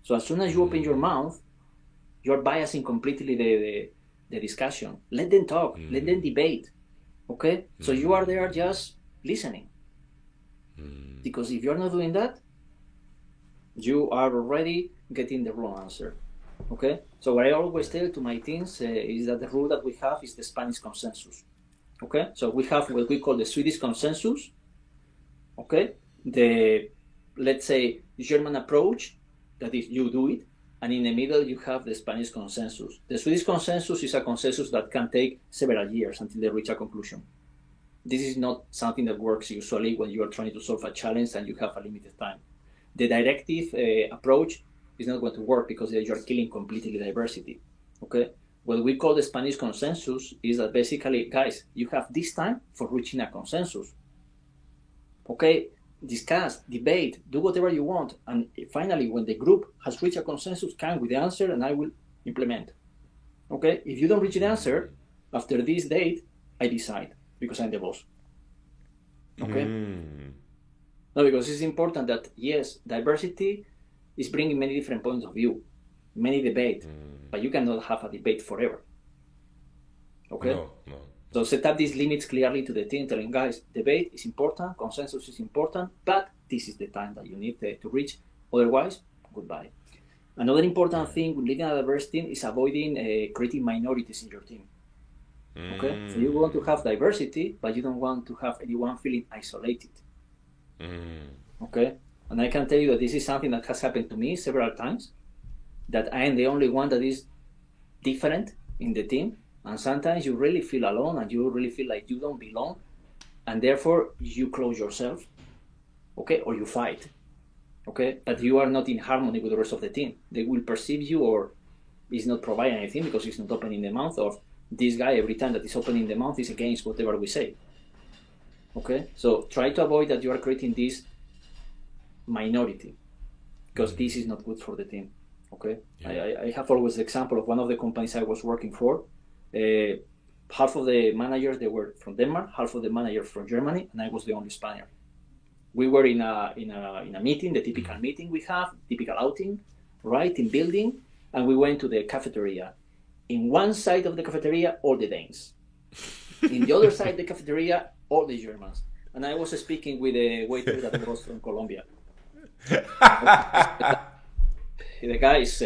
So as soon as you open your mouth, you're biasing completely the discussion. Let them talk. Let them debate. Okay? So you are there just listening. Because if you're not doing that, you are already getting the wrong answer. Okay? So what I always tell to my teams is that the rule that we have is the Spanish consensus. Okay, so we have what we call the Swedish consensus. Okay, let's say German approach, that is you do it, and in the middle you have the Spanish consensus. The Swedish consensus is a consensus that can take several years until they reach a conclusion. This is not something that works usually when you are trying to solve a challenge and you have a limited time. The directive approach is not going to work because you are killing completely diversity. Okay. What we call the Spanish consensus is that basically, guys, you have this time for reaching a consensus. Okay, discuss, debate, do whatever you want. And finally, when the group has reached a consensus, come with the answer and I will implement. Okay, if you don't reach the answer, after this date, I decide because I'm the boss. Okay? No, because it's important that, yes, diversity is bringing many different points of view, many debate. But you cannot have a debate forever. Okay? No. So set up these limits clearly to the team, telling guys, debate is important, consensus is important, but this is the time that you need to reach. Otherwise, goodbye. Another important thing with leading a diverse team is avoiding creating minorities in your team. Okay? So you want to have diversity, but you don't want to have anyone feeling isolated. Okay, and I can tell you that this is something that has happened to me several times. That I am the only one that is different in the team, and sometimes you really feel alone, and you really feel like you don't belong, and therefore you close yourself, okay, or you fight, okay, but you are not in harmony with the rest of the team. They will perceive you or is not providing anything because he's not opening the mouth, or this guy every time that is opening the mouth is against whatever we say. Okay, so try to avoid that you are creating this minority, because this is not good for the team. Okay, yeah. I have always the example of one of the companies I was working for. Half of the managers, they were from Denmark, half of the managers from Germany, and I was the only Spaniard. We were in a meeting, the typical meeting we have, typical outing, right, in building, and we went to the cafeteria. In one side of the cafeteria, all the Danes. In the other side of the cafeteria, all the Germans. And I was speaking with a waiter that was from Colombia. The guys,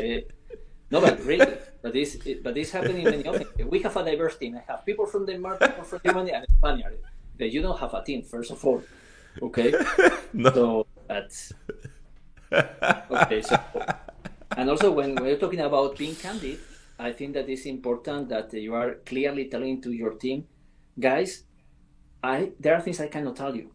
no, but really, but this happening in many of them. We have a diverse team. I have people from Denmark, people from Germany, and Spaniard. You don't have a team, first of all. Okay, no. So that's okay. So, and also when we're talking about being candid, I think that it's important that you are clearly telling to your team, guys, there are things I cannot tell you,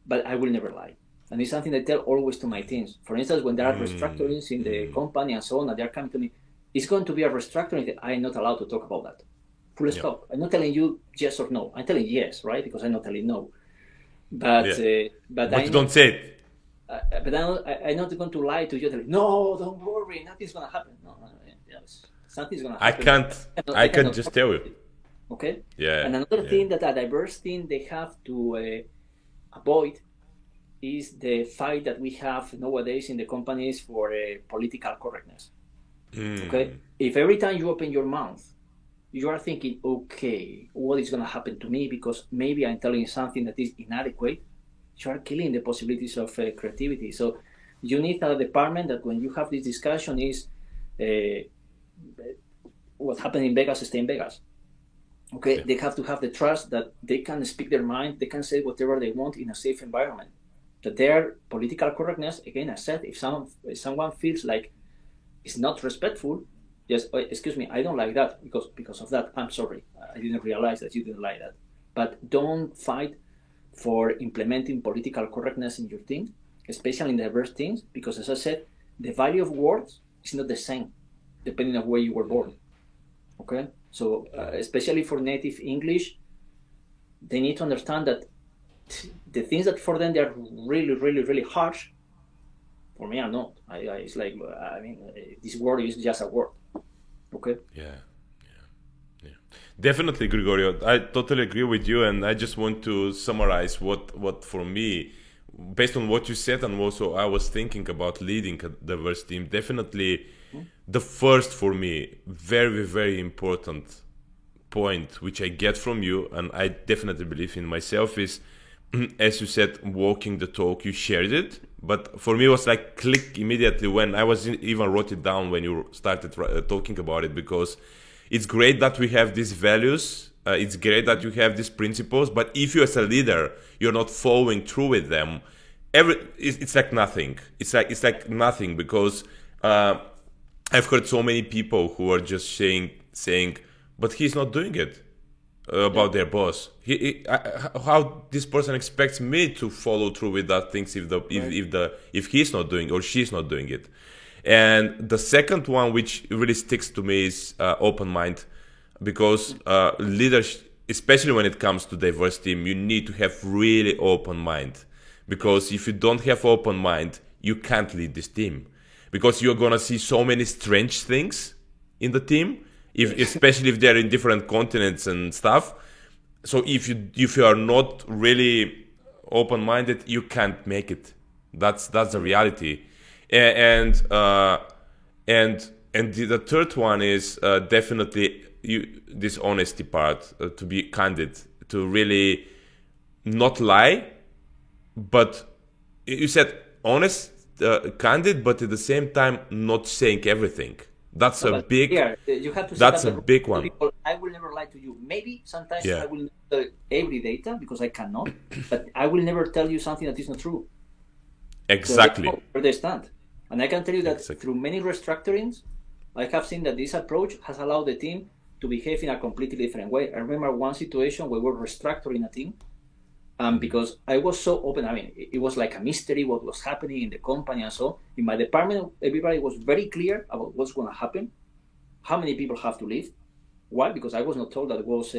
but I will never lie. And it's something I tell always to my teams. For instance, when there are restructurings in the company and so on, and they're coming to me, it's going to be a restructuring that I'm not allowed to talk about that. Full stop. I'm not telling you yes or no. I'm telling yes, right? Because I'm not telling no. But you don't say it. But I'm not going to lie to you. No, don't worry, nothing's going to happen. No, yes, something's going to happen. I can't just tell you. Okay. Yeah. And another thing that a diverse team they have to avoid is the fight that we have nowadays in the companies for political correctness. Okay. If every time you open your mouth, you are thinking, okay, what is going to happen to me because maybe I'm telling something that is inadequate, you are killing the possibilities of creativity. So you need a department that when you have this discussion is what happened in Vegas, stay in Vegas. Okay, they have to have the trust that they can speak their mind, they can say whatever they want in a safe environment. That their political correctness, again, I said, if someone feels like it's not respectful, yes, excuse me, I don't like that because of that. I'm sorry, I didn't realize that you didn't like that. But don't fight for implementing political correctness in your team, especially in diverse teams, because as I said, the value of words is not the same depending on where you were born. Okay, so especially for native English, they need to understand that the things that for them they are really, really, really harsh, for me are not. It's like, I mean, this word is just a word. Okay. Yeah. Definitely, Gregorio. I totally agree with you, and I just want to summarize what for me, based on what you said, and also I was thinking about leading a diverse team. Definitely, the first for me, very, very important point which I get from you, and I definitely believe in myself, is, as you said, walking the talk. You shared it, but for me it was like click immediately when I was even wrote it down when you started talking about it, because it's great that we have these values, it's great that you have these principles, but if you as a leader you're not following through with them, it's like nothing. It's like nothing, because I've heard so many people who are just saying, but he's not doing it. About their boss, how this person expects me to follow through with that things if he's not doing or she's not doing it. And the second one, which really sticks to me, is open mind, because leaders, especially when it comes to diverse team, you need to have really open mind, because if you don't have open mind, you can't lead this team, because you're gonna see so many strange things in the team. Especially if they're in different continents and stuff. So if you are not really open-minded, you can't make it. That's the reality. And the third one is definitely this honesty part, to be candid, to really not lie, but you said honest, candid, but at the same time not saying everything. That's No, a but big. here you have to set That's up a the rule big to one. people. I will never lie to you. Maybe sometimes Yeah. I will not tell every data because I cannot, but I will never tell you something that is not true. So they Exactly. know where they stand. And I can tell you that Exactly. through many restructurings, I have seen that this approach has allowed the team to behave in a completely different way. I remember one situation where we were restructuring a team, because I was so open. I mean, it was like a mystery what was happening in the company and so. In my department, everybody was very clear about what's going to happen, how many people have to leave. Why? Because I was not told that it was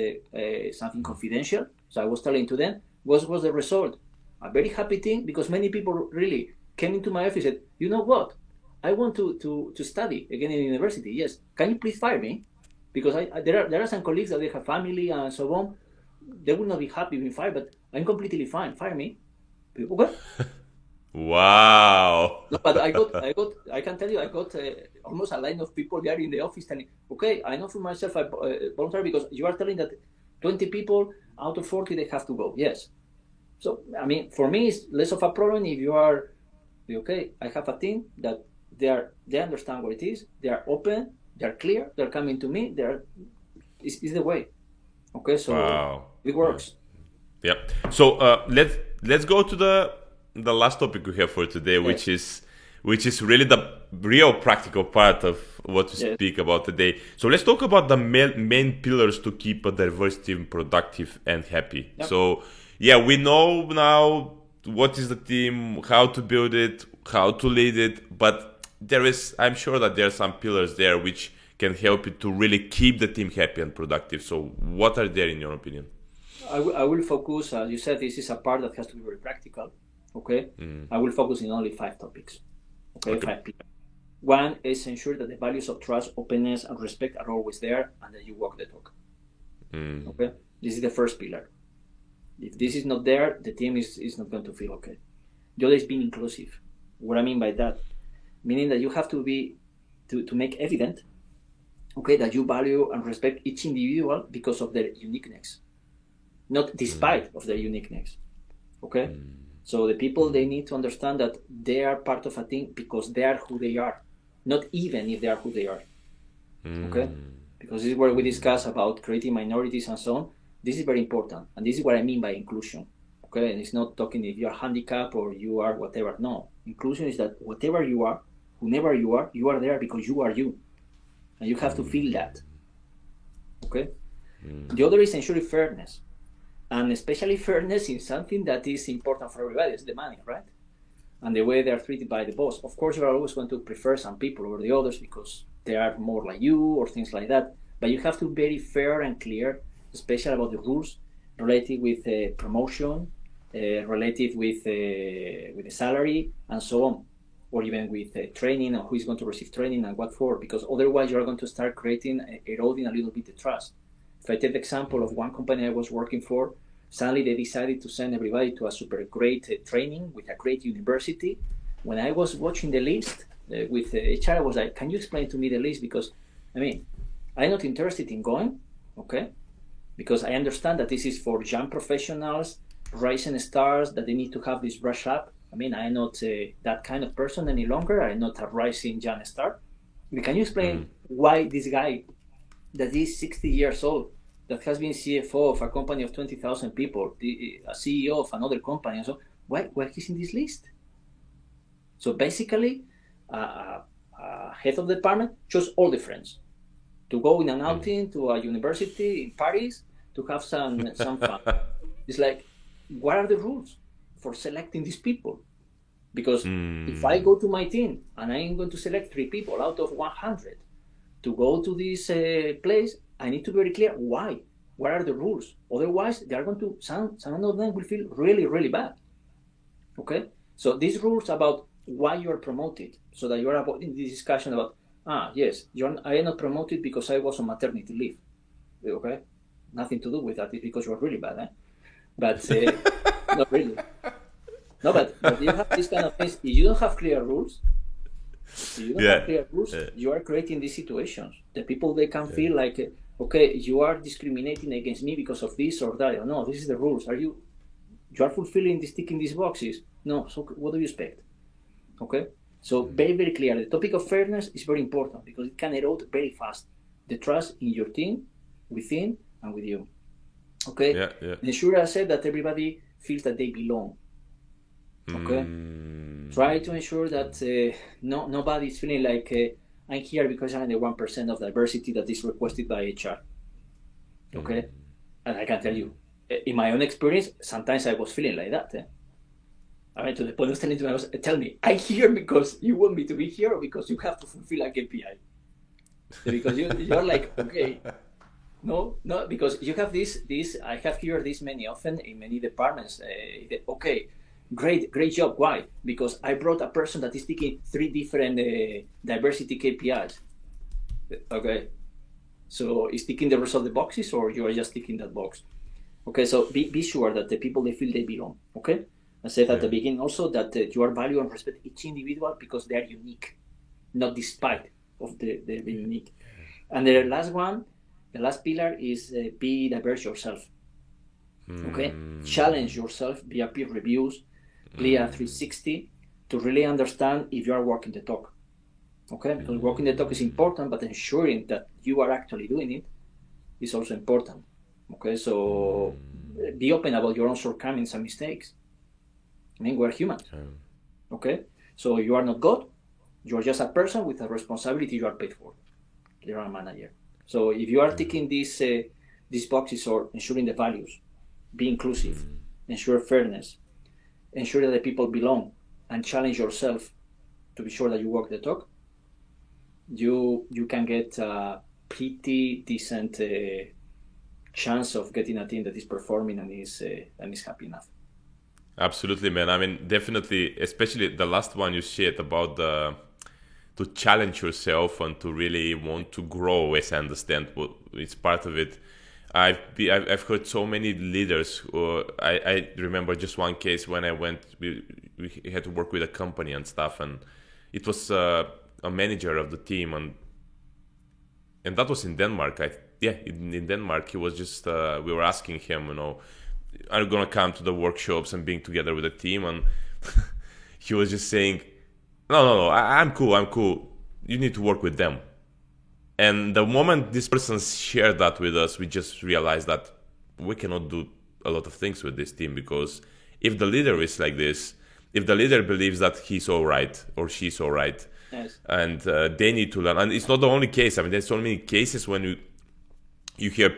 something confidential. So I was telling to them what was the result. A very happy thing because many people really came into my office and said, you know what? I want to study again in university. Yes. Can you please fire me? Because there are some colleagues that they have family and so on. They will not be happy being fired, but I'm completely fine. Fire me. Okay. Wow. No, but I can tell you, I got almost a line of people there in the office telling, okay, I know for myself, I volunteer because you are telling that 20 people out of 40, they have to go. Yes. So, I mean, for me, it's less of a problem if you are, okay, I have a team that they understand what it is, they are open, they are clear, they're coming to me, it's the way. Okay, so Wow. it works. Yep. So let's go to the last topic we have for today, Yes. which is really the real practical part of what we Yes. speak about today. So let's talk about the main pillars to keep a diverse team productive and happy. Yep. So yeah, we know now what is the team, how to build it, how to lead it, but I'm sure that there are some pillars there which can help you to really keep the team happy and productive. So what are there in your opinion? I will focus, you said this is a part that has to be very practical. Okay. I will focus in only 5 topics. Okay. 5 pillars. One is ensure that the values of trust, openness, and respect are always there and that you walk the talk. Okay. This is the first pillar. If this is not there, the team is not going to feel okay. The other is being inclusive. What I mean by that, meaning that you have to be to make evident, okay, that you value and respect each individual because of their uniqueness, not despite of their uniqueness. Okay, so the people, they need to understand that they are part of a team because they are who they are, not even if they are who they are. Okay, because this is where we discuss about creating minorities and so on. This is very important, and this is what I mean by inclusion. Okay, and it's not talking if you are handicapped or you are whatever. No, inclusion is that whatever you are, whomever you are there because you are you, and you have to feel that. Okay. The other is ensuring fairness, and especially fairness in something that is important for everybody. It's the money, right? And the way they are treated by the boss. Of course, you are always going to prefer some people over the others because they are more like you or things like that. But you have to be very fair and clear, especially about the rules related with promotion, related with the salary, and so on, or even with training and who is going to receive training and what for. Because otherwise, you are going to start eroding a little bit the trust. If I take the example of one company I was working for, suddenly they decided to send everybody to a super great training with a great university. When I was watching the list with HR, I was like, can you explain to me the list? Because, I mean, I'm not interested in going, okay? Because I understand that this is for young professionals, rising stars, that they need to have this brush up. I mean, I'm not that kind of person any longer. I'm not a rising young star. Can you explain why this guy that is 60 years old, that has been CFO of a company of 20,000 people, a CEO of another company, and so why he's in this list? So basically, head of the department chose all the friends to go in an outing to a university in Paris to have some fun. It's like, what are the rules for selecting these people? Because if I go to my team and I'm going to select 3 people out of 100 to go to this place, I need to be very clear why. What are the rules? Otherwise, they are going to some of them will feel really, really bad. Okay, so these rules about why you are promoted, so that you are avoiding this discussion about yes, I am not promoted because I was on maternity leave. Okay, nothing to do with that. It's because you are really bad, eh? But not really. No, but you have this kind of things. If you don't have clear rules, you are creating these situations. The people, they can feel like, okay, you are discriminating against me because of this or that. No, this is the rules. You are fulfilling this, ticking these boxes? No. So what do you expect? Okay. So very, very clear. The topic of fairness is very important because it can erode very fast the trust in your team, within and with you. Okay? Ensure, as I said, that everybody feels that they belong. Okay? Try to ensure that nobody is feeling like I'm here because I'm the 1% of diversity that is requested by HR. Okay? And I can tell you, in my own experience, sometimes I was feeling like that. I mean, to the point of telling me, tell me, I'm here because you want me to be here or because you have to fulfill a KPI? Because you're like, okay, no, because you have this, I have here this many often in many departments. Okay, great job. Why? Because I brought a person that is taking 3 different diversity KPIs. Okay, so is ticking the rest of the boxes or you are just ticking that box? Okay, so be sure that the people, they feel they belong. Okay, I said at the beginning also that you are value and respect each individual because they are unique, not despite of the being unique. And the last one, the last pillar is be diverse yourself. Okay, challenge yourself via peer reviews, via 360 to really understand if you are walking the talk. Okay, because walking the talk is important, but ensuring that you are actually doing it is also important. Okay, so be open about your own shortcomings and mistakes. I mean, we're humans. Okay, so you are not God. You are just a person with a responsibility you are paid for. You are a manager. So if you are ticking these boxes or ensuring the values, be inclusive, ensure fairness, ensure that the people belong, and challenge yourself to be sure that you walk the talk, you can get a pretty decent chance of getting a team that is performing and is happy enough. Absolutely, man. I mean, definitely, especially the last one you shared about to challenge yourself and to really want to grow, as I understand, it's part of it. I've heard so many leaders. I remember just one case when I went. We had to work with a company and stuff, and it was a manager of the team, and that was in Denmark. In Denmark, he was just. We were asking him, are you gonna come to the workshops and being together with the team? And he was just saying, no, I'm cool. You need to work with them. And the moment this person shared that with us, we just realized that we cannot do a lot of things with this team, because if the leader is like this, if the leader believes that he's all right or she's all right, yes, and they need to learn. And it's not the only case. I mean, there's so many cases when you hear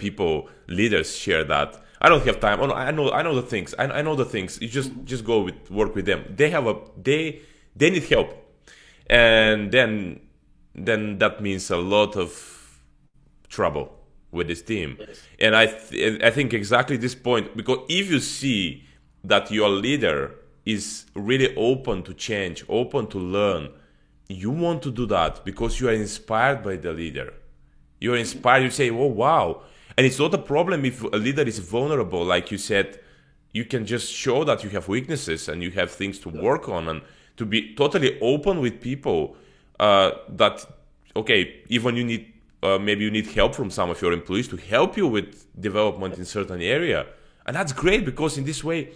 leaders share that. I don't have time. Oh, no, I know the things. I know the things. You just go work with them. They need help, and then that means a lot of trouble with this team. yes. And I think exactly this point, because if you see that your leader is really open to change, open to learn, you want to do that because you are inspired by the leader. You are inspired. You say, "Oh, wow." And it's not a problem if a leader is vulnerable. Like you said, you can just show that you have weaknesses and you have things to work on, and to be totally open with people that, okay, even you need, maybe you need help from some of your employees to help you with development in certain area. And that's great, because in this way,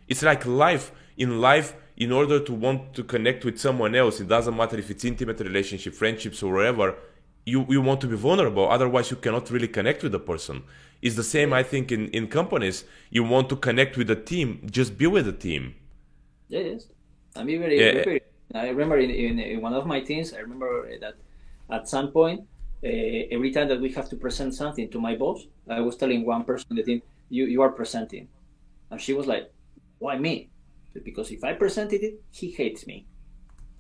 it's like life. In life, in order to want to connect with someone else, it doesn't matter if it's intimate relationship, friendships, or whatever, you want to be vulnerable. Otherwise, you cannot really connect with the person. It's the same, I think, in companies. You want to connect with the team, just be with the team. Yes. I mean, very. I remember in one of my teams, I remember that at some point, every time that we have to present something to my boss, I was telling one person in the team, you are presenting. And she was like, why me? Because if I presented it, he hates me.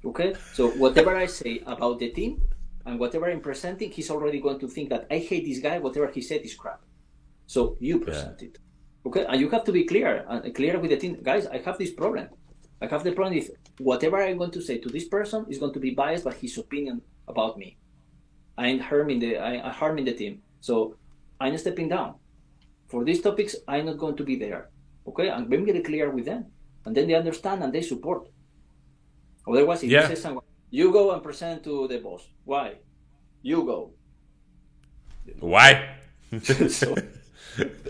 Okay? So whatever I say about the team and whatever I'm presenting, he's already going to think that I hate this guy, whatever he said is crap. So you present it. Okay? And you have to be clear with the team. Guys, I have this problem. I have the problem if whatever I'm going to say to this person is going to be biased by his opinion about me. I'm harming the team. So I'm stepping down. For these topics, I'm not going to be there. Okay? And being very clear with them. And then they understand and they support. Otherwise, if you say someone, you go and present to the boss. Why? You go. Why? So,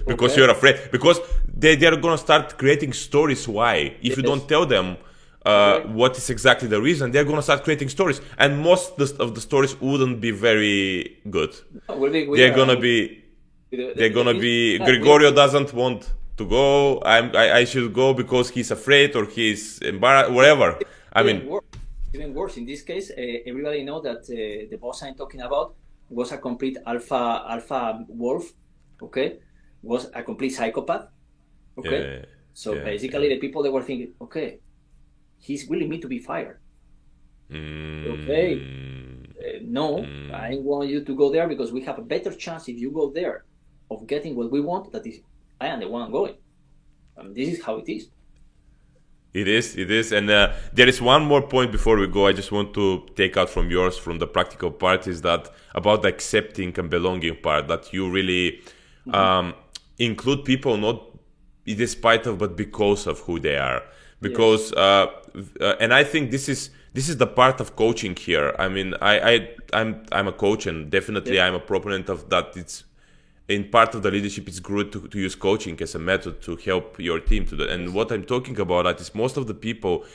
because you're afraid. Because they're going to start creating stories why. If you don't tell them, what is exactly the reason, they're going to start creating stories. And most of the stories wouldn't be very good. They're going to be, Gregorio doesn't want to go. I should go because he's afraid or he's embarrassed, whatever. I mean, even worse. In this case, everybody knows that the boss I'm talking about was a complete alpha wolf. Okay, was a complete psychopath. Okay, so basically the people that were thinking, okay, he's willing me to be fired. Okay, no, I want you to go there because we have a better chance if you go there of getting what we want. That is, I am the one going. This is how it is. It is. And there is one more point before we go. I just want to take out from yours, from the practical part, is that about the accepting and belonging part, that you really include people not despite of, but because of who they are. Because, and I think this is the part of coaching here. I mean, I'm a coach, and definitely I'm a proponent of that. It's in part of the leadership, it's good to use coaching as a method to help your team to do. And what I'm talking about that is most of the people,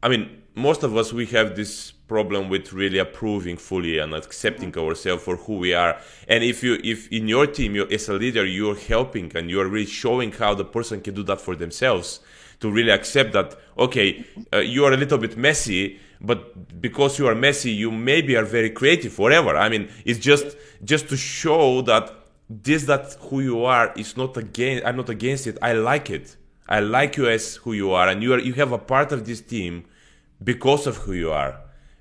I mean, most of us, we have this problem with really approving fully and accepting ourselves for who we are. And if in your team, as a leader, you're helping and you're really showing how the person can do that for themselves, to really accept that, okay, you are a little bit messy, but because you are messy, you maybe are very creative, whatever. I mean, it's just to show that that who you are is not against. I'm not against it. I like it. I like you as who you are, and you have a part of this team because of who you are.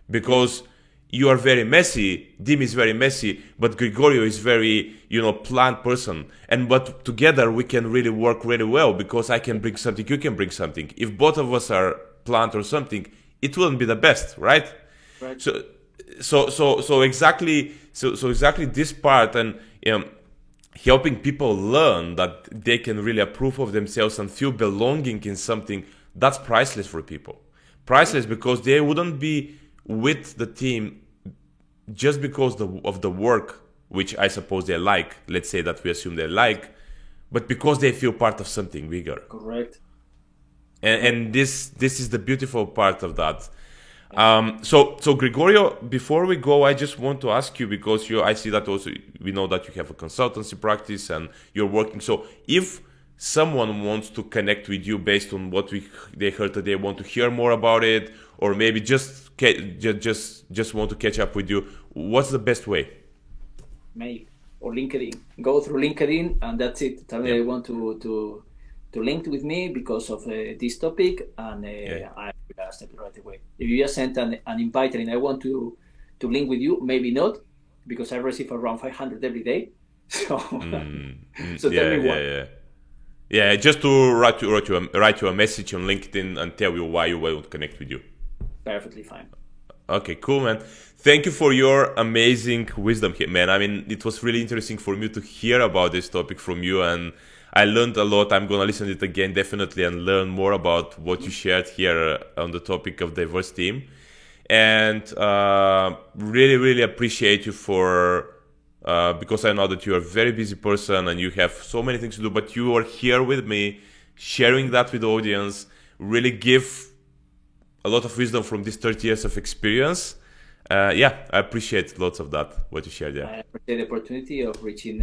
Because you are very messy. Dim is very messy, but Gregorio is very, planned person. But together we can really work really well because I can bring something, you can bring something. If both of us are planned or something, it wouldn't be the best, right? Right. So exactly this part, and helping people learn that they can really approve of themselves and feel belonging in something, that's priceless for people. Priceless because they wouldn't be with the team just because of the work, which I suppose they like. Let's say that we assume they like, but because they feel part of something bigger. Correct. And this is the beautiful part of that. So Gregorio, before we go, I just want to ask you, because I see that also we know that you have a consultancy practice and you're working. So if someone wants to connect with you based on what they heard today, want to hear more about it, or maybe just want to catch up with you, what's the best way? Mail or LinkedIn. Go through LinkedIn, and that's it. Tell me I want to link with me because of this topic, and I will accept it right away. If you just send an invite and I want to link with you, maybe not, because I receive around 500 every day. So, so tell me what. Yeah, just to write you a message on LinkedIn and tell you why you want to connect with you. Perfectly fine. Okay, cool, man. Thank you for your amazing wisdom here, man. I mean, it was really interesting for me to hear about this topic from you, and I learned a lot. I'm going to listen to it again, definitely, and learn more about what you shared here on the topic of diverse team. And really, really appreciate you for, because I know that you're a very busy person and you have so many things to do, but you are here with me, sharing that with the audience, really give a lot of wisdom from these 30 years of experience. I appreciate lots of that, what you shared there. I appreciate the opportunity of reaching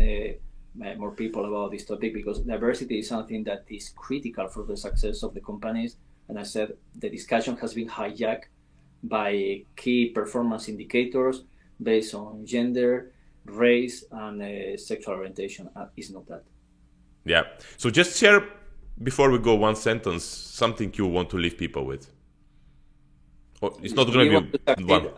more people about this topic, because diversity is something that is critical for the success of the companies. And I said the discussion has been hijacked by key performance indicators based on gender, race, and sexual orientation. It's not that. Yeah. So just share, before we go, one sentence, something you want to leave people with. It's not going to be one.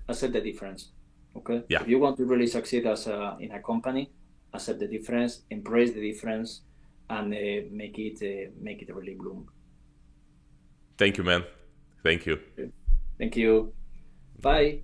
Accept the difference. Okay. Yeah. If you want to really succeed in a company, accept the difference, embrace the difference, and make it really bloom. Thank you, man. Thank you. Thank you. Bye.